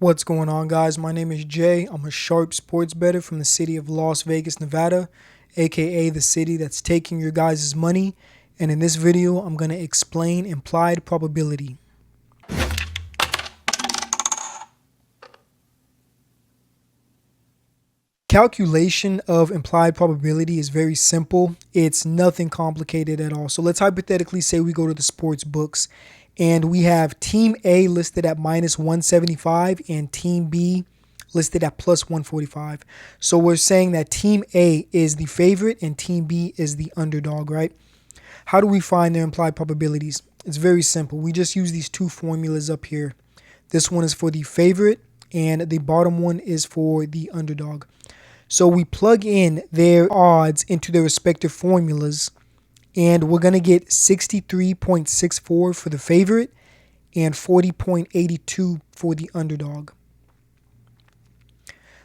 What's going on, guys? My name is Jay. I'm a sharp sports bettor from the city of Las Vegas, Nevada, aka the city that's taking your guys' money. And in this video, I'm going to explain implied probability. Calculation of implied probability is very simple. It's nothing complicated at all. So let's hypothetically say we go to the sports books and we have Team A listed at minus 175 and Team B listed at plus 145. So we're saying that Team A is the favorite and Team B is the underdog, right? How do we find their implied probabilities? It's very simple. We just use these two formulas up here. This one is for the favorite and the bottom one is for the underdog. So we plug in their odds into their respective formulas, and we're going to get 63.64 for the favorite and 40.82 for the underdog.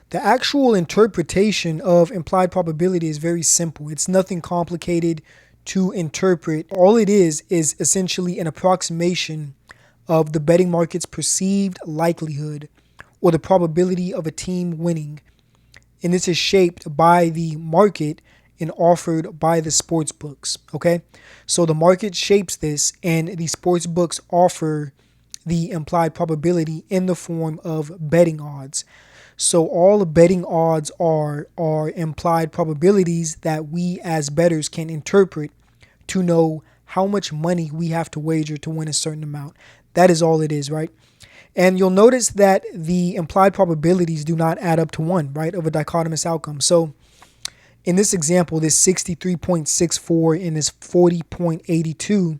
The actual interpretation of implied probability is very simple. It's nothing complicated to interpret. All it is essentially an approximation of the betting market's perceived likelihood or the probability of a team winning. And this is shaped by the market and offered by the sports books. Okay, so the market shapes this, and the sports books offer the implied probability in the form of betting odds. So all betting odds are implied probabilities that we as bettors can interpret to know how much money we have to wager to win a certain amount. That is all it is, right? And you'll notice that the implied probabilities do not add up to 1, right, of a dichotomous outcome. So in this example, this 63.64 and this 40.82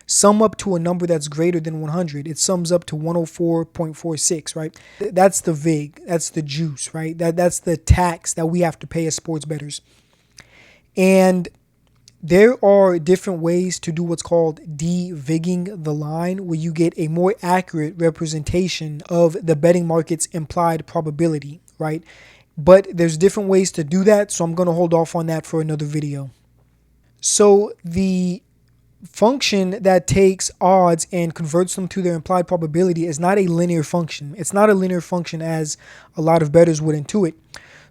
sum up to a number that's greater than 100. It sums up to 104.46, right? That's the vig. That's the juice, right? That's the tax that we have to pay as sports bettors. And there are different ways to do what's called de-vigging the line, where you get a more accurate representation of the betting market's implied probability, right? But there's different ways to do that, so I'm going to hold off on that for another video. So the function that takes odds and converts them to their implied probability is not a linear function. It's not a linear function as a lot of bettors would intuit.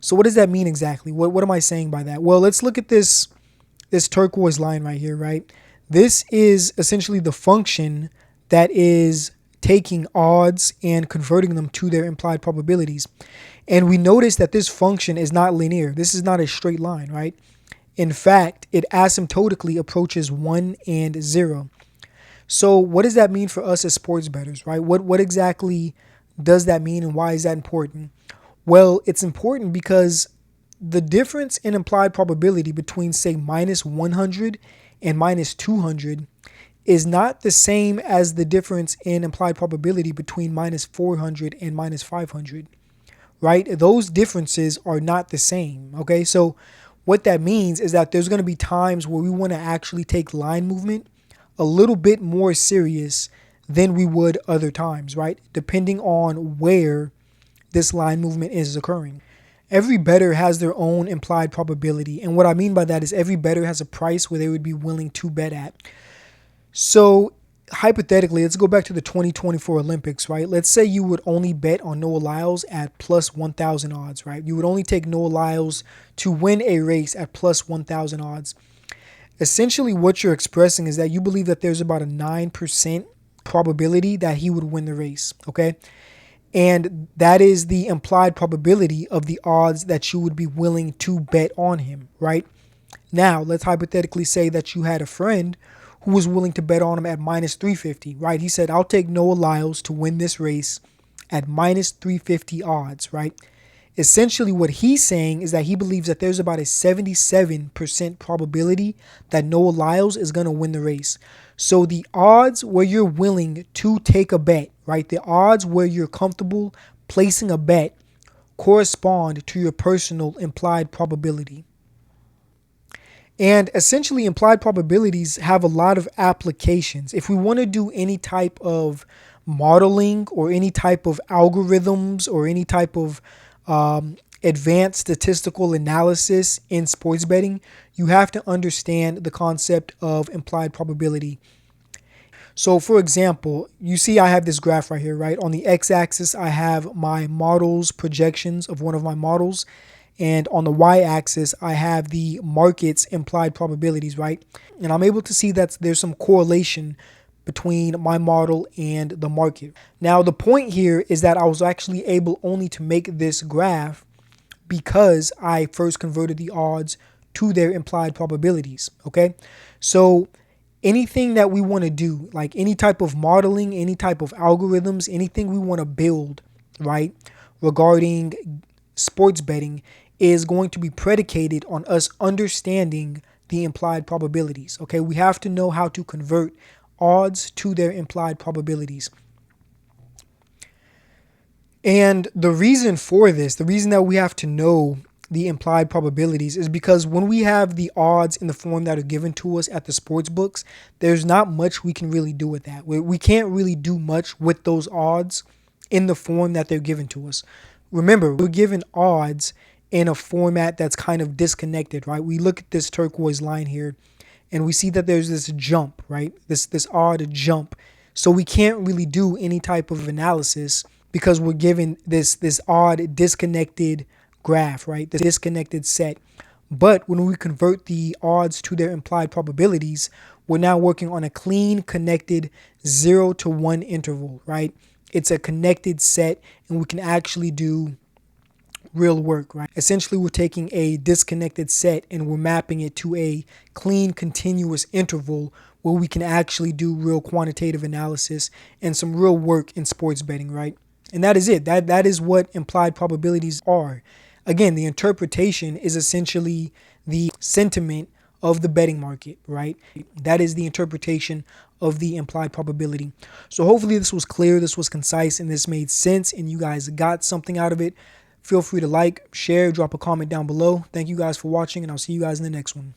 So what does that mean exactly? What am I saying by that? Well, let's look at this turquoise line right here, right? This is essentially the function that is taking odds and converting them to their implied probabilities. And we notice that this function is not linear. This is not a straight line, right? In fact, it asymptotically approaches 1 and 0. So what does that mean for us as sports bettors, right? What exactly does that mean, and why is that important? Well, it's important because the difference in implied probability between, say, minus 100 and minus 200 is not the same as the difference in implied probability between minus 400 and minus 500, right? Those differences are not the same, okay? So what that means is that there's going to be times where we want to actually take line movement a little bit more serious than we would other times, right? Depending on where this line movement is occurring. Every bettor has their own implied probability. And what I mean by that is every bettor has a price where they would be willing to bet at. So hypothetically, let's go back to the 2024 Olympics, right? Let's say you would only bet on Noah Lyles at plus 1,000 odds, right? You would only take Noah Lyles to win a race at plus 1,000 odds. Essentially, what you're expressing is that you believe that there's about a 9% probability that he would win the race, okay? And that is the implied probability of the odds that you would be willing to bet on him, right? Now, let's hypothetically say that you had a friend who was willing to bet on him at minus 350, right? He said, I'll take Noah Lyles to win this race at minus 350 odds, right? Essentially, what he's saying is that he believes that there's about a 77% probability that Noah Lyles is going to win the race. So the odds where you're willing to take a bet, right? The odds where you're comfortable placing a bet correspond to your personal implied probability. And essentially, implied probabilities have a lot of applications. If we want to do any type of modeling or any type of algorithms or any type of advanced statistical analysis in sports betting, you have to understand the concept of implied probability. So for example, you see I have this graph right here, right? On the x-axis, I have my models projections of one of my models. And on the y-axis, I have the market's implied probabilities, right? And I'm able to see that there's some correlation between my model and the market. Now, the point here is that I was actually able only to make this graph because I first converted the odds to their implied probabilities, okay? So anything that we want to do, like any type of modeling, any type of algorithms, anything we want to build, right, regarding sports betting is going to be predicated on us understanding the implied probabilities. Okay, we have to know how to convert odds to their implied probabilities. And the reason for this, the reason that we have to know the implied probabilities is because when we have the odds in the form that are given to us at the sports books, there's not much we can really do with that. We can't really do much with those odds in the form that they're given to us. Remember, we're given odds in a format that's kind of disconnected, right? We look at this turquoise line here and we see that there's this jump, right? This odd jump. So we can't really do any type of analysis because we're given this odd disconnected graph, right? The disconnected set. But when we convert the odds to their implied probabilities, we're now working on a clean, connected 0 to 1 interval, right? It's a connected set and we can actually do real work, right? Essentially, we're taking a disconnected set and we're mapping it to a clean, continuous interval where we can actually do real quantitative analysis and some real work in sports betting, right? And that is it. That is what implied probabilities are. Again, the interpretation is essentially the sentiment of the betting market, right? That is the interpretation of the implied probability. So hopefully this was clear, this was concise, and this made sense, and you guys got something out of it. Feel free to like, share, drop a comment down below. Thank you guys for watching, and I'll see you guys in the next one.